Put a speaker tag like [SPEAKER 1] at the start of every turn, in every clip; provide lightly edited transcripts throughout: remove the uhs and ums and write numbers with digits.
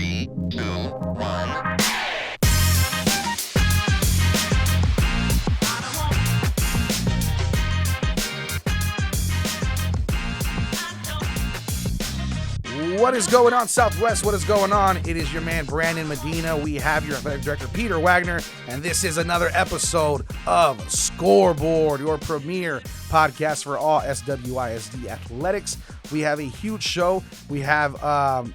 [SPEAKER 1] 3, 2, 1.
[SPEAKER 2] What is going on, Southwest? What is going on? It is your man, Brandon Medina. We have your athletic director, Peter Wagner, and this is another episode of Scoreboard, your premier podcast for all SWISD athletics. We have a huge show. We have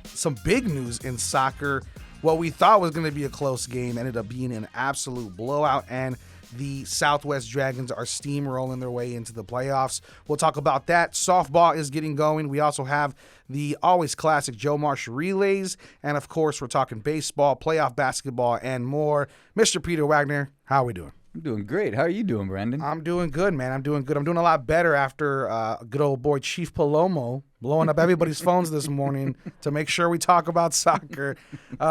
[SPEAKER 2] some big news in soccer. What we thought was going to be a close game ended up being an absolute blowout, and the Southwest Dragons are steamrolling their way into the playoffs. We'll talk about that. Softball is getting going. We also have the always classic Joe Marsh relays. And, of course, we're talking baseball, playoff basketball, and more. Mr. Peter Wagner, how are we doing?
[SPEAKER 3] I'm doing great. How are you doing, Brandon?
[SPEAKER 2] I'm doing good, man. I'm doing good. I'm doing a lot better after good old boy Chief Palomo blowing up everybody's phones this morning to make sure we talk about soccer.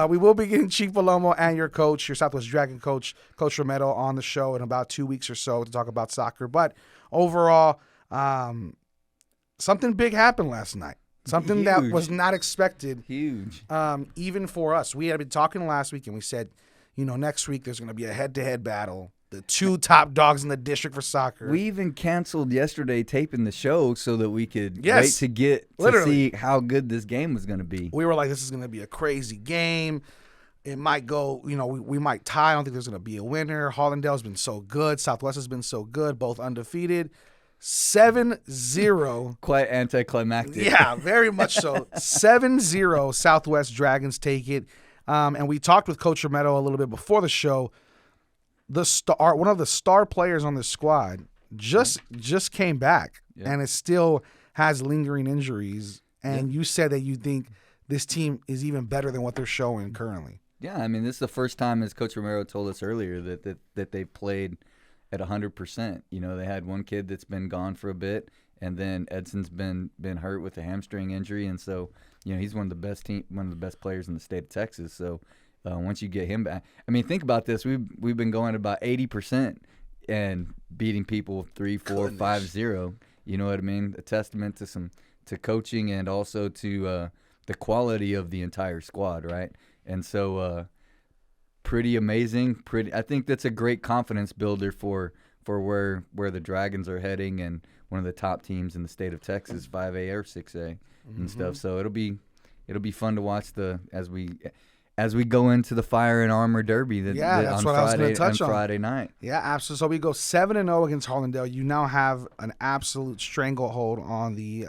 [SPEAKER 2] We will be getting Chief Palomo and your coach, your Southwest Dragon coach, Coach Envato, on the show in about 2 weeks or so to talk about soccer. But overall, something big happened last night. Something
[SPEAKER 3] Huge.
[SPEAKER 2] that was not expected.
[SPEAKER 3] Huge.
[SPEAKER 2] Even for us. We had been talking last week, and we said, next week there's going to be a head-to-head battle. The two top dogs in the district for soccer.
[SPEAKER 3] We even canceled yesterday taping the show so that we could wait to get to see how good this game was going to be.
[SPEAKER 2] We were like, this is going to be a crazy game. It might go, we might tie. I don't think there's going to be a winner. Hollandale's been so good. Southwest has been so good, both undefeated. 7-0.
[SPEAKER 3] Quite anticlimactic.
[SPEAKER 2] Yeah, very much so. 7-0 Southwest Dragons take it. And we talked with Coach Envato a little bit before the show. One of the star players on the squad just came back, and it still has lingering injuries. And you said that you think this team is even better than what they're showing currently.
[SPEAKER 3] Yeah, I mean, this is the first time, as Coach Romero told us earlier, that they played at 100%. They had one kid that's been gone for a bit, and then Edson's been hurt with a hamstring injury, and so he's one of the best players in the state of Texas. So. Once you get him back, I mean, think about this. We've been going about 80% and beating people 3-4, 5-0. You know what I mean? A testament to coaching and also to the quality of the entire squad, right? And so, pretty amazing. I think that's a great confidence builder for where the Dragons are heading, and one of the top teams in the state of Texas, 5A or 6A and stuff. So it'll be fun to watch as we go into the Fire and Armor Derby
[SPEAKER 2] that's what I was going to touch on.
[SPEAKER 3] Friday night.
[SPEAKER 2] Yeah, absolutely. So we go 7-0 against Hollandale. You now have an absolute stranglehold on the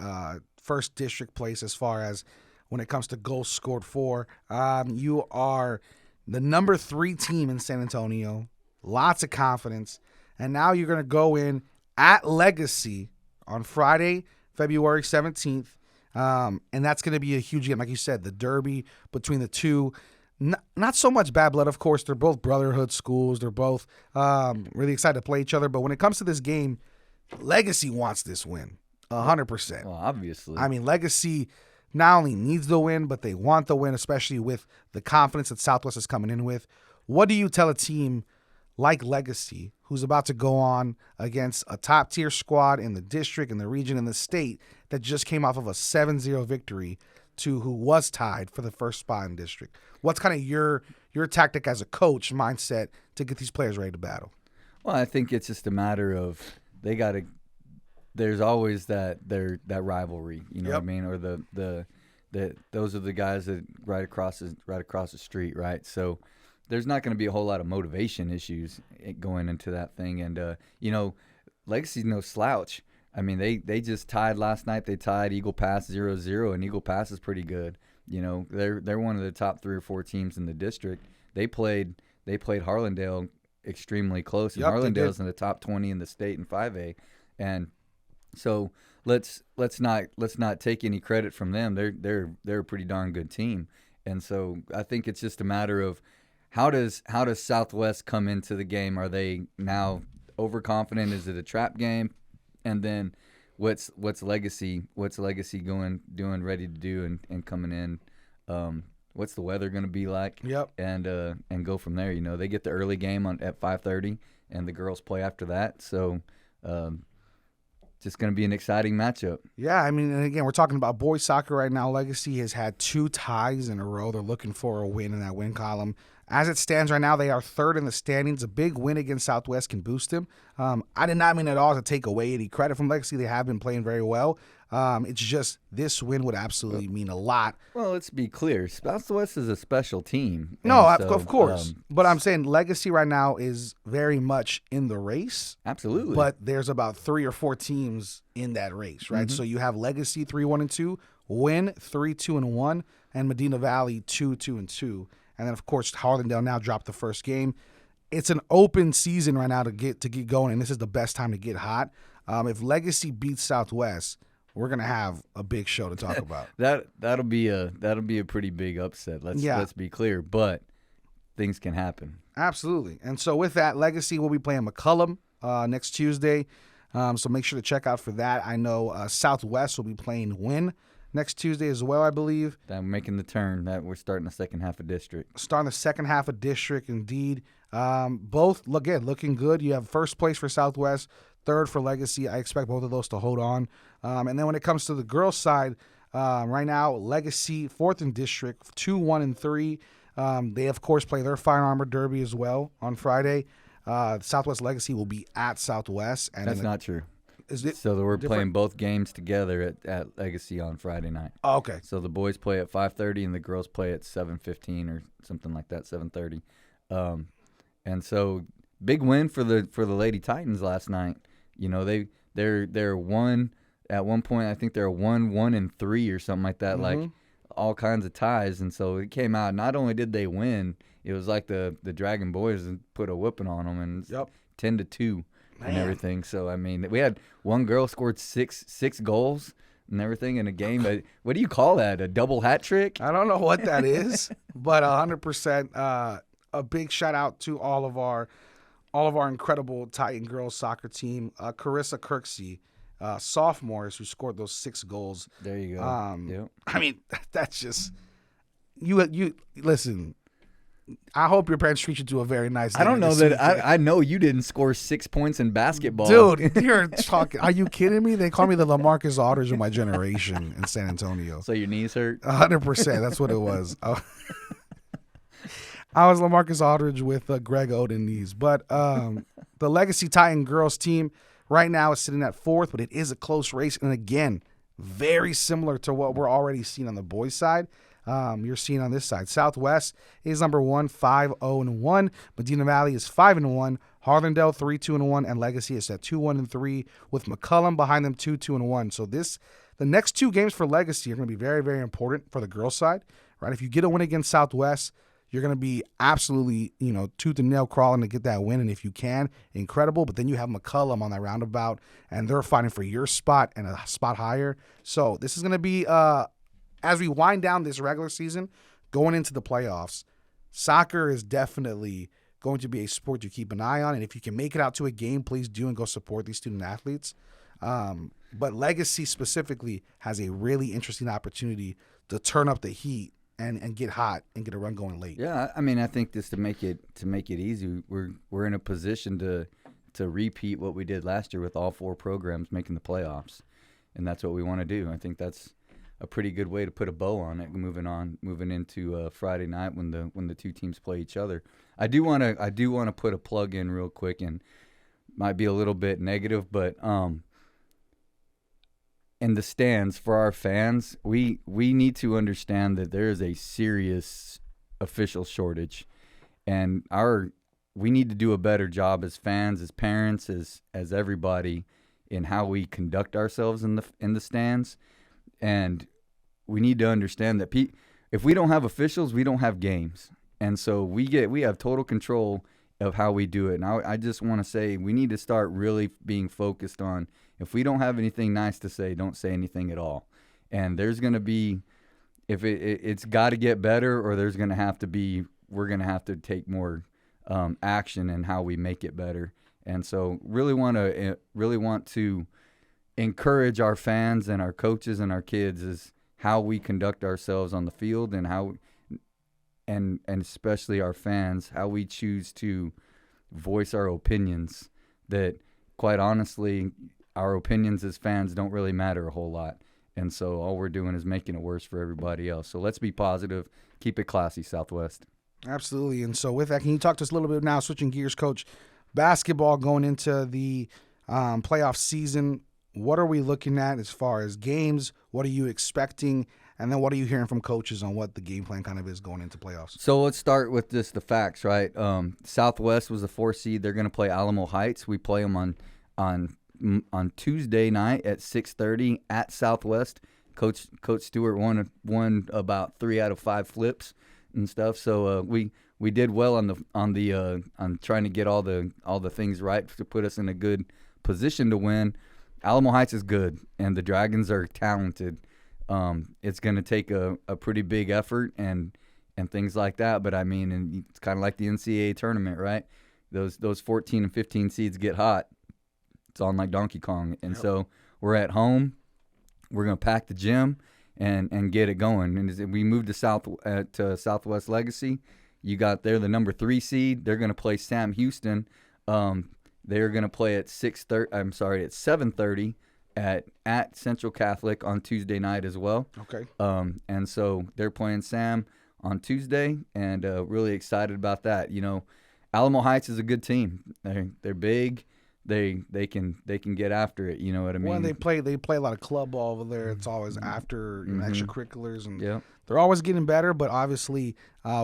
[SPEAKER 2] first district place as far as when it comes to goals scored for. You are the number 3 team in San Antonio. Lots of confidence. And now you're going to go in at Legacy on Friday, February 17th. And that's going to be a huge game. Like you said, the derby between the two. Not so much bad blood, of course. They're both brotherhood schools. They're both really excited to play each other. But when it comes to this game, Legacy wants this win 100%.
[SPEAKER 3] Well, obviously.
[SPEAKER 2] I mean, Legacy not only needs the win, but they want the win, especially with the confidence that Southwest is coming in with. What do you tell a team like Legacy, who's about to go on against a top-tier squad in the district, in the region, in the state, that just came off of a 7-0 victory to who was tied for the first spot in district? What's kind of your tactic as a coach mindset to get these players ready to battle?
[SPEAKER 3] Well, I think it's just a matter of there's always that rivalry, what I mean, or those are the guys that right across the street, right? So there's not going to be a whole lot of motivation issues going into that thing, and Legacy's no slouch. I mean, they just tied last night. They tied Eagle Pass 0-0, and Eagle Pass is pretty good. They're one of the top 3 or 4 teams in the district. They played Harlandale extremely close, and Harlandale's in the top 20 in the state in 5A, and so let's not take any credit from them. They're a pretty darn good team, and so I think it's just a matter of how does Southwest come into the game? Are they now overconfident? Is it a trap game? And then what's Legacy doing ready to do and coming in? What's the weather going to be like?
[SPEAKER 2] Yep.
[SPEAKER 3] And go from there. They get the early game at 5:30, and the girls play after that. So just going to be an exciting matchup.
[SPEAKER 2] Yeah, I mean, and again, we're talking about boys soccer right now. Legacy has had 2 ties in a row. They're looking for a win in that win column. As it stands right now, they are 3rd in the standings. A big win against Southwest can boost them. I did not mean at all to take away any credit from Legacy. They have been playing very well. It's just this win would absolutely mean a lot.
[SPEAKER 3] Well, let's be clear. Southwest is a special team.
[SPEAKER 2] No,
[SPEAKER 3] and
[SPEAKER 2] of course. But I'm saying Legacy right now is very much in the race.
[SPEAKER 3] Absolutely.
[SPEAKER 2] But there's about 3 or 4 teams in that race, right? So you have Legacy 3-1-2, Win 3-2-1, and Medina Valley 2-2-2. And then, of course, Harlandale now dropped the first game. It's an open season right now to get going, and this is the best time to get hot. If Legacy beats Southwest, we're gonna have a big show to talk about.
[SPEAKER 3] that'll be a pretty big upset. Let's be clear, but things can happen.
[SPEAKER 2] Absolutely. And so with that, Legacy will be playing McCullum next Tuesday. So make sure to check out for that. I know Southwest will be playing Win next Tuesday as well, I believe.
[SPEAKER 3] I'm making the turn. That we're starting the second half of district.
[SPEAKER 2] Starting the second half of district, indeed. Both looking good. You have first place for Southwest, 3rd for Legacy. I expect both of those to hold on. And then when it comes to the girls' side, right now Legacy 4th in district, 2-1-3. They of course play their Fire Armor Derby as well on Friday. Southwest Legacy will be at Southwest. And
[SPEAKER 3] that's not true.
[SPEAKER 2] Is it
[SPEAKER 3] so we're
[SPEAKER 2] different?
[SPEAKER 3] playing both games together at Legacy on Friday night.
[SPEAKER 2] Oh, okay.
[SPEAKER 3] So the boys play at 5:30 and the girls play at 7:15 or something like that, 7:30. And so big win for the Lady Titans last night. You know, they're one at one point. I think they're 1-1-3 or something like that. Like all kinds of ties. And so it came out. Not only did they win, it was like the Dragon Boys put a whooping on them, and 10-2 and everything. So I mean, we had one girl scored six goals and everything in a game. What do you call that? A double hat trick?
[SPEAKER 2] I don't know what that is, but 100%. A big shout out to all of our incredible Titan girls soccer team. Carissa Kirksey, sophomores who scored those 6 goals.
[SPEAKER 3] There you go. Yep.
[SPEAKER 2] I mean, that's just you listen. I hope your parents treat you to a very nice.
[SPEAKER 3] I don't know that I know you didn't score 6 points in basketball,
[SPEAKER 2] dude. You're talking. Are you kidding me? They call me the LaMarcus Aldridge of my generation in San Antonio.
[SPEAKER 3] So your knees hurt?
[SPEAKER 2] 100%. That's what it was. I was LaMarcus Aldridge with Greg Oden knees. But the Legacy Titan girls team right now is sitting at 4th, but it is a close race. And again, very similar to what we're already seeing on the boys' side. You're seeing on this side. Southwest is number 1, 5-0-1. Medina Valley is 5-1. Harlandale 3-2-1, and Legacy is at 2-1-3 with McCullum behind them 2-2-1. So the next 2 games for Legacy are going to be very, very important for the girls' side, right? If you get a win against Southwest, you're going to be absolutely, tooth and nail crawling to get that win. And if you can, incredible. But then you have McCullum on that roundabout, and they're fighting for your spot and a spot higher. So this is going to be, as we wind down this regular season, going into the playoffs, soccer is definitely going to be a sport you keep an eye on. And if you can make it out to a game, please do and go support these student athletes. But Legacy specifically has a really interesting opportunity to turn up the heat and get hot and get a run going late.
[SPEAKER 3] Yeah, I mean, I think just to make it easy, we're in a position to repeat what we did last year with all 4 programs making the playoffs, and that's what we want to do. I think that's a pretty good way to put a bow on it. Moving into Friday night when the 2 teams play each other. I do want to put a plug in real quick, and might be a little bit negative, but in the stands for our fans, we need to understand that there is a serious official shortage, and we need to do a better job as fans, as parents, as everybody in how we conduct ourselves in the stands. And we need to understand that if we don't have officials, we don't have games, and so we have total control of how we do it. And I just want to say we need to start really being focused on, if we don't have anything nice to say, don't say anything at all. And there's going to be, if it's got to get better, or we're going to have to take more action in how we make it better. And so really want to encourage our fans and our coaches and our kids is how we conduct ourselves on the field, and how and especially our fans, how we choose to voice our opinions. That, quite honestly, our opinions as fans don't really matter a whole lot. And so all we're doing is making it worse for everybody else. So let's be positive. Keep it classy, Southwest.
[SPEAKER 2] Absolutely. And so with that, can you talk to us a little bit now, switching gears, Coach? Basketball going into the playoff season, what are we looking at as far as games? What are you expecting? And then what are you hearing from coaches on what the game plan kind of is going into playoffs?
[SPEAKER 3] So let's start with just the facts, right? Southwest was the 4 seed. They're going to play Alamo Heights. We play them on Tuesday night at 6:30 at Southwest. Coach Stewart won about 3 out of 5 flips and stuff. So we did well on trying to get all the things right to put us in a good position to win. Alamo Heights is good, and the Dragons are talented. It's going to take a pretty big effort and things like that. But I mean, and it's kind of like the NCAA tournament, right? Those 14 and 15 seeds get hot. It's on like Donkey Kong, and so we're at home. We're going to pack the gym and get it going. And as we moved to Southwest Legacy, you got there the number 3 seed. They're going to play Sam Houston. They're going to play at 7:30 at Central Catholic on Tuesday night as well.
[SPEAKER 2] Okay.
[SPEAKER 3] And so they're playing Sam on Tuesday, and really excited about that. You know, Alamo Heights is a good team. They're big. They can get after it. You know what I mean?
[SPEAKER 2] When they play a lot of club ball over there. It's always after extracurriculars, and
[SPEAKER 3] yeah.
[SPEAKER 2] they're always getting better. But obviously,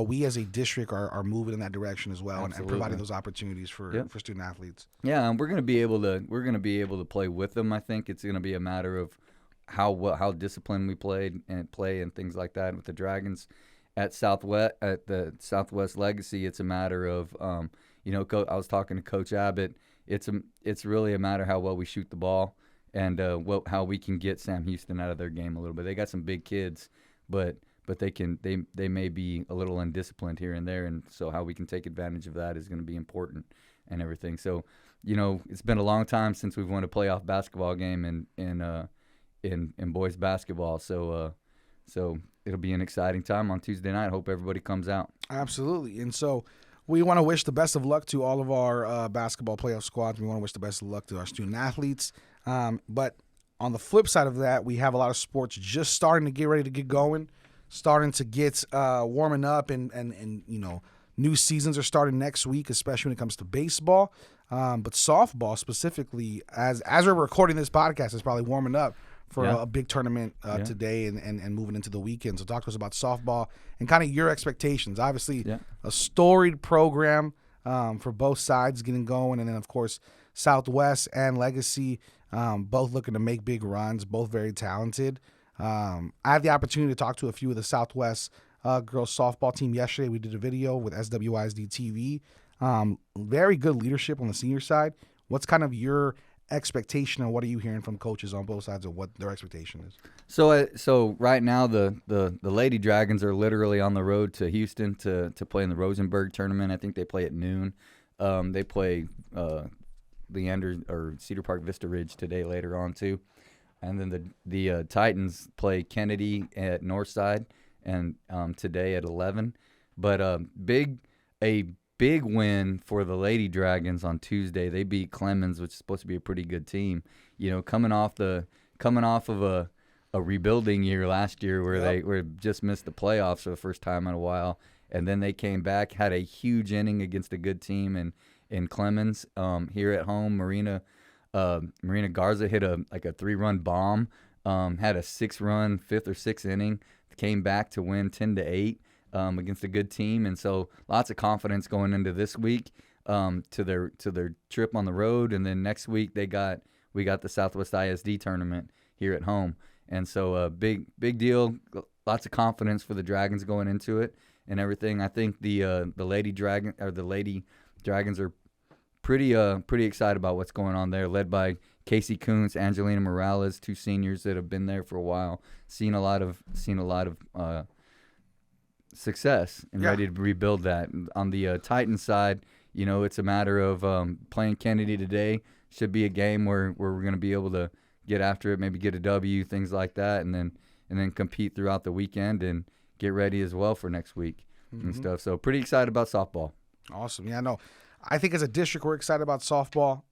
[SPEAKER 2] we as a district are moving in that direction as well, and providing those opportunities for student athletes.
[SPEAKER 3] Yeah, and we're gonna be able to play with them. I think it's gonna be a matter of how disciplined we play and things like that with the Dragons at the Southwest Legacy. It's a matter of I was talking to Coach Abbott. It's really a matter how well we shoot the ball and how we can get Sam Houston out of their game a little bit. They got some big kids, but they may be a little undisciplined here and there, and so how we can take advantage of that is going to be important and everything. So, it's been a long time since we've won a playoff basketball game in boys basketball. So it'll be an exciting time on Tuesday night. I hope everybody comes out.
[SPEAKER 2] Absolutely, and so. We want to wish the best of luck to all of our basketball playoff squads. We want to wish the best of luck to our student athletes. But on the flip side of that, we have a lot of sports just starting to get ready to get going, starting to get warming up, and new seasons are starting next week, especially when it comes to baseball. But softball specifically, as we're recording this podcast, is probably warming up for a big tournament today and moving into the weekend. So talk to us about softball and kind of your expectations. Obviously, a storied program for both sides getting going. And then, of course, Southwest and Legacy both looking to make big runs, both very talented. I had the opportunity to talk to a few of the Southwest girls softball team yesterday. We did a video with SWISD TV. Very good leadership on the senior side. What's kind of your expectation, and what are you hearing from coaches on both sides of what their expectation is?
[SPEAKER 3] So right now the Lady Dragons are literally on the road to Houston to play in the Rosenberg tournament. I think they play at noon. They play Leander or Cedar Park Vista Ridge today later on too, and then the Titans play Kennedy at Northside and today at 11. But a big win for the Lady Dragons on Tuesday. They beat Clemens, which is supposed to be a pretty good team. Coming off of a rebuilding year last year where they just missed the playoffs for the first time in a while, and then they came back, had a huge inning against a good team in Clemens. Here at home, Marina Garza hit a 3-run bomb, had a 6-run 5th or 6th inning, came back to win 10-8. Against a good team, and so lots of confidence going into this week to their trip on the road, and then next week we got the Southwest ISD tournament here at home, and so big deal, lots of confidence for the Dragons going into it and everything. I think the Lady Dragons are pretty excited about what's going on there, led by Casey Kuntz, Angelina Morales, 2 seniors that have been there for a while, seen a lot of success and ready to rebuild that. On the Titans side, it's a matter of playing Kennedy today. Should be a game where we're going to be able to get after it, maybe get a W, things like that, and then compete throughout the weekend and get ready as well for next week and stuff. So pretty excited about softball.
[SPEAKER 2] Awesome. Yeah, no. I think as a district, we're excited about softball.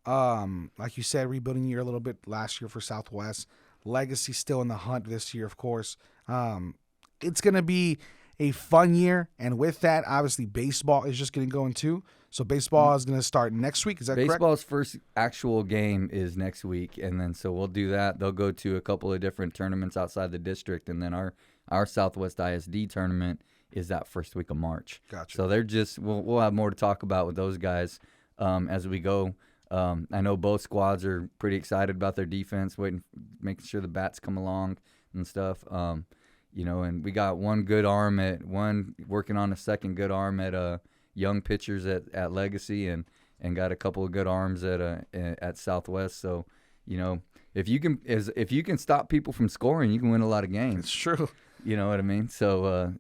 [SPEAKER 2] Like you said, rebuilding year a little bit last year for Southwest. Legacy still in the hunt this year, of course. It's going to be a fun year, and with that, obviously, baseball is just getting going too. So baseball is going to start next week. Is that correct?
[SPEAKER 3] Baseball's first actual game is next week, and then so we'll do that. They'll go to a couple of different tournaments outside the district, and then our Southwest ISD tournament is that first week of March.
[SPEAKER 2] Gotcha.
[SPEAKER 3] So they're just we'll have more to talk about with those guys as we go. I know both squads are pretty excited about their defense, making sure the bats come along and stuff. And we got one working on a second good arm at young pitchers at Legacy, and got a couple of good arms at Southwest. So, if you can stop people from scoring, you can win a lot of games.
[SPEAKER 2] It's true.
[SPEAKER 3] You know what I mean? So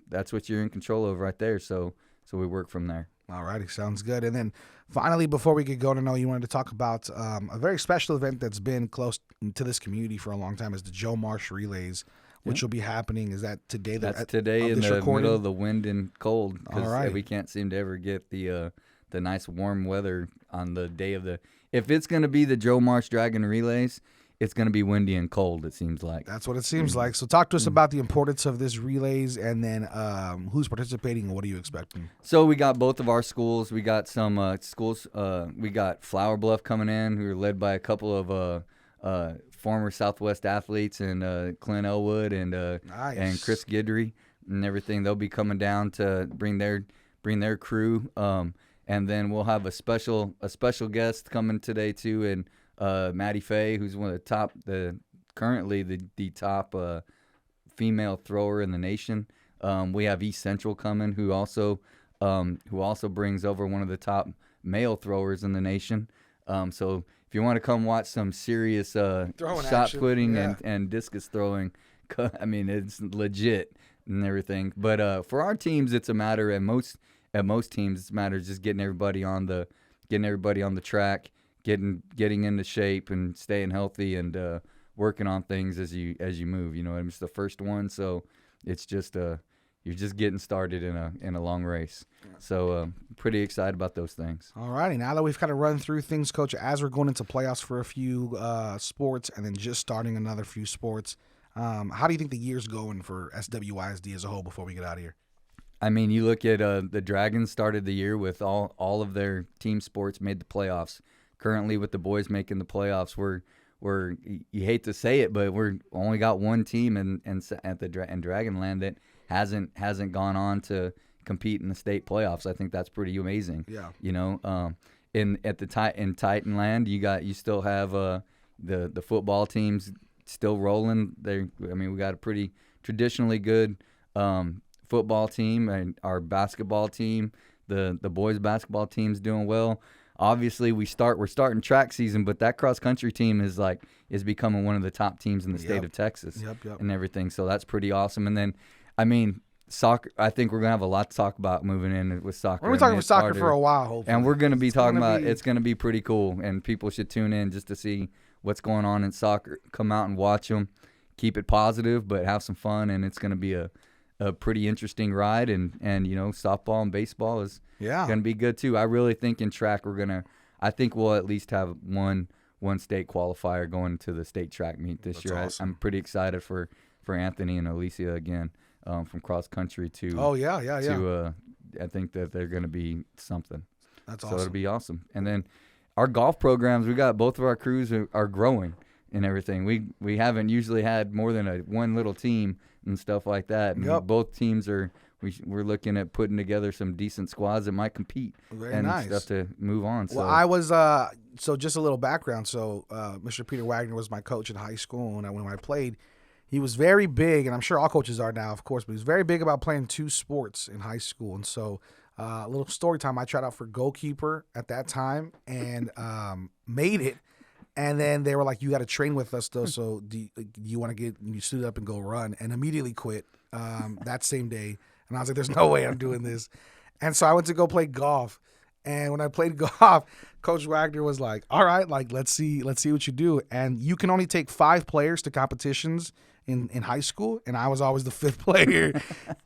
[SPEAKER 3] that's what you're in control of right there. So we work from there.
[SPEAKER 2] All righty, sounds good. And then finally, before we get going, I know you wanted to talk about a very special event that's been close to this community for a long time, is the Joe Marsh Relays, which will be happening. Is that today?
[SPEAKER 3] That's today in the middle of the wind and cold, because we can't seem to ever get the nice warm weather on the day of the. If it's going to be the Joe Marsh Dragon Relays, it's going to be windy and cold, it seems like.
[SPEAKER 2] That's what it seems like. So talk to us about the importance of this relays, and then who's participating and what are you expecting?
[SPEAKER 3] So we got both of our schools. We got some schools. We got Flower Bluff coming in, who are led by a couple of former Southwest athletes, and Clint Elwood
[SPEAKER 2] nice.
[SPEAKER 3] And Chris Guidry and everything. They'll be coming down to bring their crew. And then we'll have a special guest coming today too, and Maddie Fay, who's one of currently the top female thrower in the nation. We have East Central coming, who also brings over one of the top male throwers in the nation. So if you want to come watch some serious shot putting and discus throwing, I mean, it's legit and everything. But for our teams, it's a matter at most teams, it's a matter of just getting everybody on the track, getting into shape and staying healthy, and working on things as you move. It's the first one, so it's just you're just getting started in a long race. So pretty excited about those things.
[SPEAKER 2] All righty, now that we've kind of run through things, Coach, as we're going into playoffs for a few sports and then just starting another few sports, how do you think the year's going for SWISD as a whole before we get out of here?
[SPEAKER 3] I mean, you look at the Dragons started the year with all of their team sports made the playoffs. Currently, with the boys making the playoffs, we're you hate to say it, but we're only got one team in Dragonland that hasn't gone on to compete in the state playoffs. I think that's pretty amazing.
[SPEAKER 2] Yeah.
[SPEAKER 3] In Titanland, you still have the football teams still rolling. We got a pretty traditionally good football team, and our basketball team, the boys basketball team's doing well. Obviously, we're starting track season, but that cross country team is becoming one of the top teams in the state of Texas.
[SPEAKER 2] Yep.
[SPEAKER 3] And everything. So that's pretty awesome. And then, soccer. I think we're gonna have a lot to talk about moving in with soccer.
[SPEAKER 2] We're gonna be talking about soccer for a while, hopefully.
[SPEAKER 3] And we're gonna be talking about it's gonna be pretty cool, and people should tune in just to see what's going on in soccer. Come out and watch them. Keep it positive, but have some fun, and it's gonna be a pretty interesting ride, and softball and baseball is going to be good too. I really think in track I think we'll at least have one state qualifier going to the state track meet this year.
[SPEAKER 2] Awesome.
[SPEAKER 3] I'm pretty excited for Anthony and Alicia again from cross country to to I think that they're going to be something.
[SPEAKER 2] That's
[SPEAKER 3] awesome.
[SPEAKER 2] awesome.
[SPEAKER 3] So it'll be awesome. And then our golf programs, we got both of our crews are growing and everything. We haven't usually had more than one little team and stuff like that. And both teams we're looking at putting together some decent squads that might compete stuff to move on.
[SPEAKER 2] Well, I was so just a little background. So Mr. Peter Wagner was my coach in high school, and when I played, he was very big, and I'm sure all coaches are now, of course, but he was very big about playing two sports in high school. And so a little story time, I tried out for goalkeeper at that time and made it. And then they were like, you got to train with us, though, so do you want to you suit up and go run? And immediately quit that same day. And I was like, there's no way I'm doing this. And so I went to go play golf. And when I played golf, Coach Wagner was like, all right, let's see what you do. And you can only take 5 players to competitions. in high school, and I was always the fifth player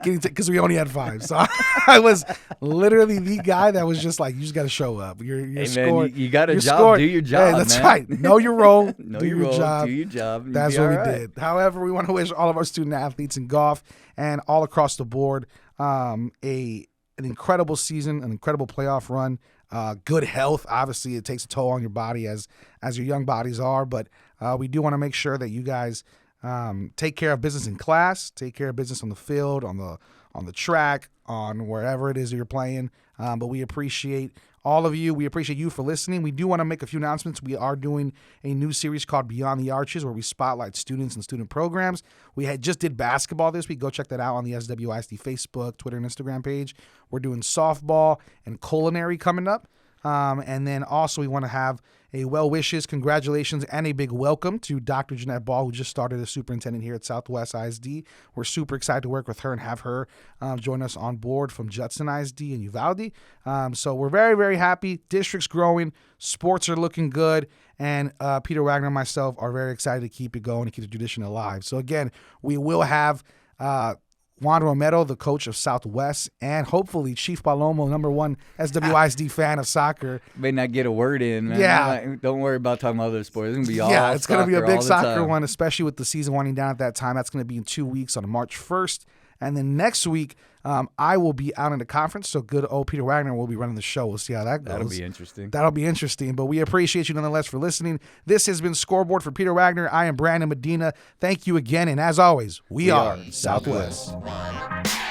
[SPEAKER 2] because we only had 5. So I was literally the guy that was just like, you just got to show up. You're scoring.
[SPEAKER 3] You got a job.
[SPEAKER 2] Scoring.
[SPEAKER 3] Do your job,
[SPEAKER 2] Hey, that's
[SPEAKER 3] man.
[SPEAKER 2] right. Know your role.
[SPEAKER 3] Know
[SPEAKER 2] do
[SPEAKER 3] your
[SPEAKER 2] your
[SPEAKER 3] role,
[SPEAKER 2] job.
[SPEAKER 3] do your job. and
[SPEAKER 2] That's
[SPEAKER 3] you'll
[SPEAKER 2] what
[SPEAKER 3] be
[SPEAKER 2] we
[SPEAKER 3] all right.
[SPEAKER 2] did. However, we want to wish all of our student athletes in golf and all across the board an incredible season, an incredible playoff run. Good health. Obviously, it takes a toll on your body as your young bodies are, but we do want to make sure that you guys take care of business in class, take care of business on the field, on the track, on wherever it is you're playing. But we appreciate all of you. We appreciate you for listening. We do want to make a few announcements. We are doing a new series called Beyond the Arches, where we spotlight students and student programs. We just did basketball this week. Go check that out on the SWISD Facebook, Twitter, and Instagram page. We're doing softball and culinary coming up. And then also we want to have a well wishes, congratulations, and a big welcome to Dr. Jeanette Ball, who just started as superintendent here at Southwest ISD. We're super excited to work with her and have her join us on board from Judson ISD and Uvalde. So we're very, very happy. District's growing. Sports are looking good. And Peter Wagner and myself are very excited to keep it going and keep the tradition alive. So again, we will have Juan Romero, the coach of Southwest, and hopefully Chief Palomo, number 1 SWISD fan of soccer.
[SPEAKER 3] May not get a word in, man.
[SPEAKER 2] Yeah.
[SPEAKER 3] Don't worry about talking about other sports. It's going to be all
[SPEAKER 2] Yeah, it's going to be a
[SPEAKER 3] soccer
[SPEAKER 2] big
[SPEAKER 3] all the
[SPEAKER 2] soccer
[SPEAKER 3] time.
[SPEAKER 2] one, especially with the season winding down at that time. That's going to be in 2 weeks on March 1st. And then next week, I will be out in the conference, so good old Peter Wagner will be running the show. We'll see how that goes.
[SPEAKER 3] That'll be interesting.
[SPEAKER 2] That'll be interesting, but we appreciate you nonetheless for listening. This has been Scoreboard for Peter Wagner. I am Brandon Medina. Thank you again, and as always, we are Southwest.
[SPEAKER 1] 1.